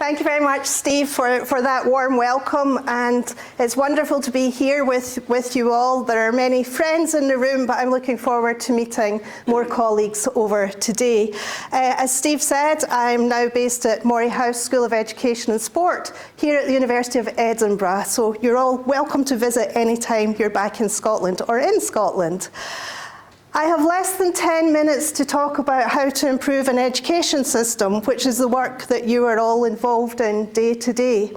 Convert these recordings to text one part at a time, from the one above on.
Thank you very much, Steve, for that warm welcome, and it's wonderful to be here with you all. There are many friends in the room, but I'm looking forward to meeting more colleagues over today. As Steve said, I'm now based at Moray House School of Education and Sport here at the University of Edinburgh, so you're all welcome to visit anytime you're back in Scotland or in Scotland. I have less than 10 minutes to talk about how to improve an education system, which is the work that you are all involved in day to day.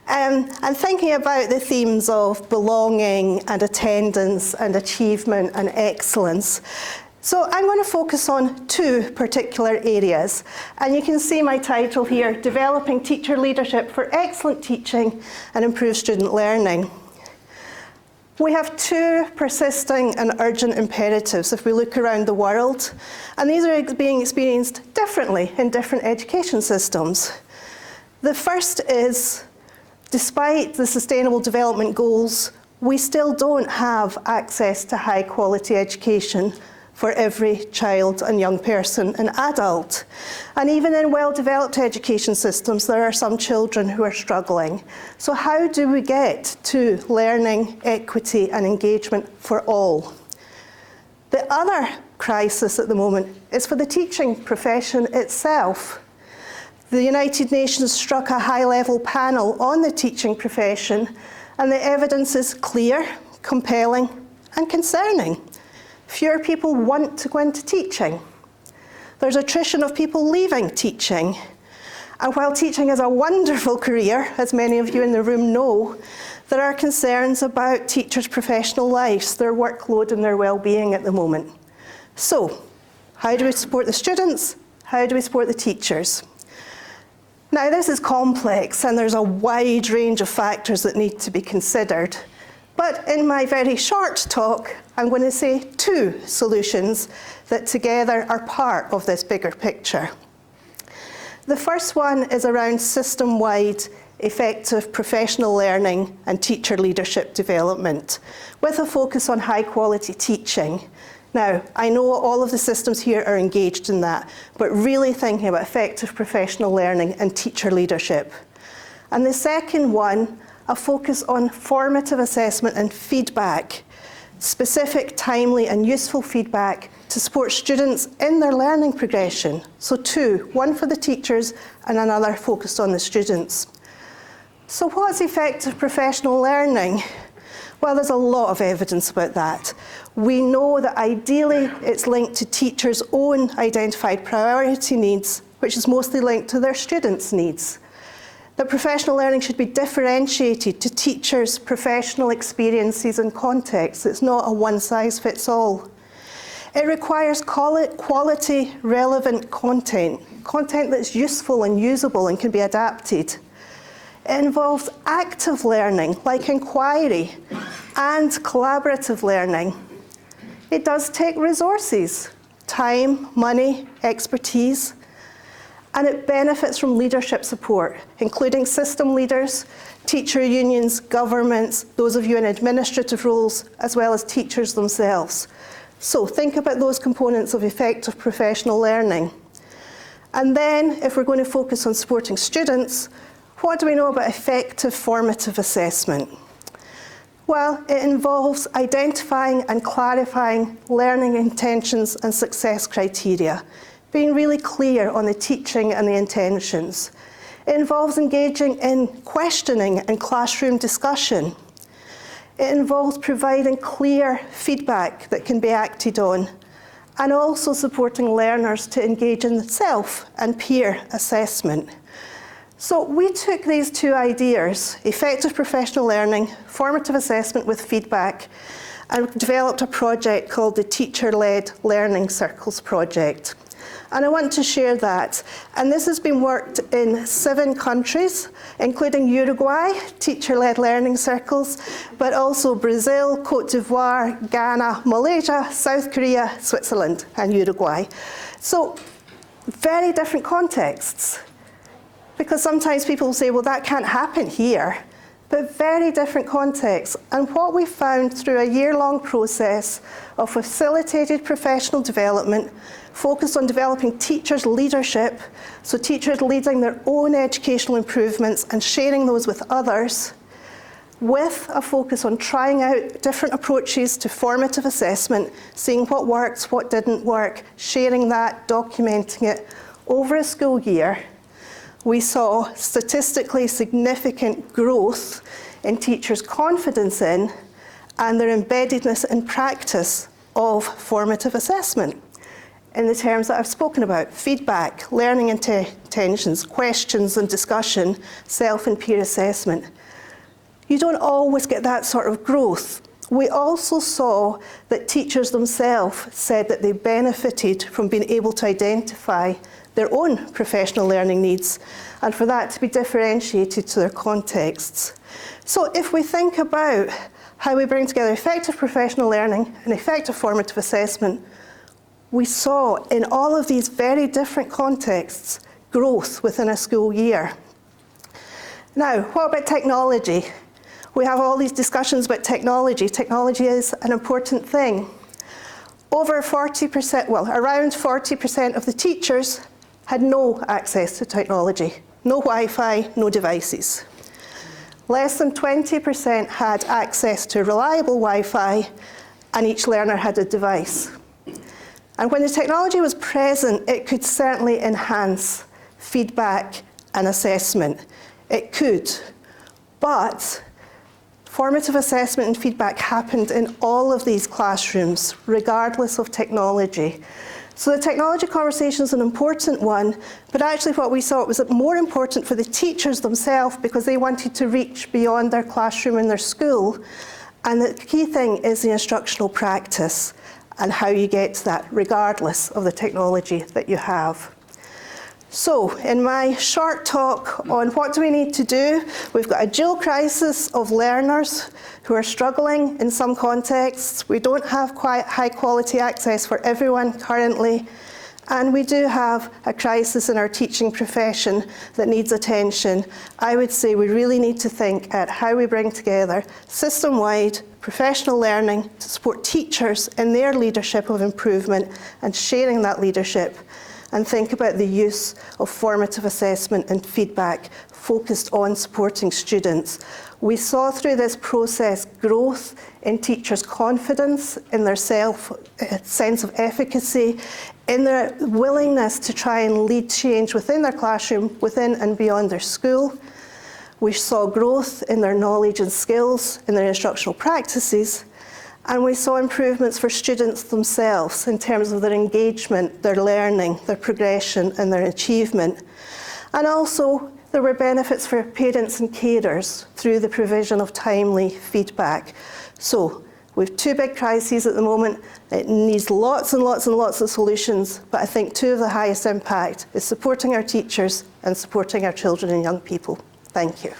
And thinking about the themes of belonging and attendance and achievement and excellence. So I'm going to focus on two particular areas. And you can see my title here, Developing Teacher Leadership for Excellent Teaching and Improved Student Learning. We have two persisting and urgent imperatives if we look around the world, and these are being experienced differently in different education systems. The first is, despite the Sustainable Development Goals, we still don't have access to high quality education for every child and young person and adult. And even in well-developed education systems, there are some children who are struggling. So how do we get to learning, equity and engagement for all? The other crisis at the moment is for the teaching profession itself. The United Nations struck a high-level panel on the teaching profession, and the evidence is clear, compelling and concerning. Fewer people want to go into teaching. There's attrition of people leaving teaching. And while teaching is a wonderful career, as many of you in the room know, there are concerns about teachers' professional lives, their workload and their well-being at the moment. So, how do we support the students? How do we support the teachers? Now, this is complex and there's a wide range of factors that need to be considered. But in my very short talk, I'm going to say two solutions that together are part of this bigger picture. The first one is around system-wide effective professional learning and teacher leadership development, with a focus on high-quality teaching. Now, I know all of the systems here are engaged in that, but really thinking about effective professional learning and teacher leadership. And the second one, a focus on formative assessment and feedback, specific, timely and useful feedback to support students in their learning progression. So two, one for the teachers and another focused on the students. So what's effective professional learning? Well, there's a lot of evidence about that. We know that ideally it's linked to teachers' own identified priority needs, which is mostly linked to their students' needs. That professional learning should be differentiated to teachers' professional experiences and contexts. It's not a one-size-fits-all. It requires quality, relevant content that's useful and usable and can be adapted. It involves active learning, like inquiry, and collaborative learning. It does take resources, time, money, expertise, and it benefits from leadership support, including system leaders, teacher unions, governments, those of you in administrative roles, as well as teachers themselves. So think about those components of effective professional learning. And then, if we're going to focus on supporting students, what do we know about effective formative assessment? Well, it involves identifying and clarifying learning intentions and success criteria, being really clear on the teaching and the intentions. It involves engaging in questioning and classroom discussion. It involves providing clear feedback that can be acted on, and also supporting learners to engage in self and peer assessment. So we took these two ideas, effective professional learning, formative assessment with feedback, and developed a project called the Teacher-Led Learning Circles Project. And I want to share that. And this has been worked in 7 countries, including Uruguay, teacher-led learning circles, but also Brazil, Cote d'Ivoire, Ghana, Malaysia, South Korea, Switzerland, and Uruguay. So, very different contexts. Because sometimes people say, well, that can't happen here. But very different contexts. And what we found through a year-long process of facilitated professional development, focused on developing teachers' leadership, so teachers leading their own educational improvements and sharing those with others, with a focus on trying out different approaches to formative assessment, seeing what worked, what didn't work, sharing that, documenting it. Over a school year, we saw statistically significant growth in teachers' confidence in and their embeddedness in practice of formative assessment. In the terms that I've spoken about: feedback, learning intentions, questions and discussion, self and peer assessment. You don't always get that sort of growth. We also saw that teachers themselves said that they benefited from being able to identify their own professional learning needs and for that to be differentiated to their contexts. So if we think about how we bring together effective professional learning and effective formative assessment, we saw in all of these very different contexts growth within a school year. Now, what about technology? We have all these discussions about technology. Technology is an important thing. Over 40%, well, around 40% of the teachers had no access to technology. No Wi-Fi, no devices. Less than 20% had access to reliable Wi-Fi, and each learner had a device. And when the technology was present, it could certainly enhance feedback and assessment. It could, but formative assessment and feedback happened in all of these classrooms, regardless of technology. So the technology conversation is an important one, but actually what we saw was more important for the teachers themselves because they wanted to reach beyond their classroom and their school. And the key thing is the instructional practice and how you get to that, regardless of the technology that you have. So, in my short talk on what do we need to do, we've got a dual crisis of learners who are struggling in some contexts. We don't have quite high quality access for everyone currently. And we do have a crisis in our teaching profession that needs attention. I would say we really need to think at how we bring together system-wide professional learning to support teachers in their leadership of improvement and sharing that leadership, and think about the use of formative assessment and feedback focused on supporting students. We saw through this process growth in teachers' confidence, in their sense of efficacy, in their willingness to try and lead change within their classroom, within and beyond their school. We saw growth in their knowledge and skills, in their instructional practices, and we saw improvements for students themselves in terms of their engagement, their learning, their progression and their achievement. And also there were benefits for parents and carers through the provision of timely feedback. So we have two big crises at the moment. It needs lots and lots and lots of solutions, but I think two of the highest impact is supporting our teachers and supporting our children and young people. Thank you.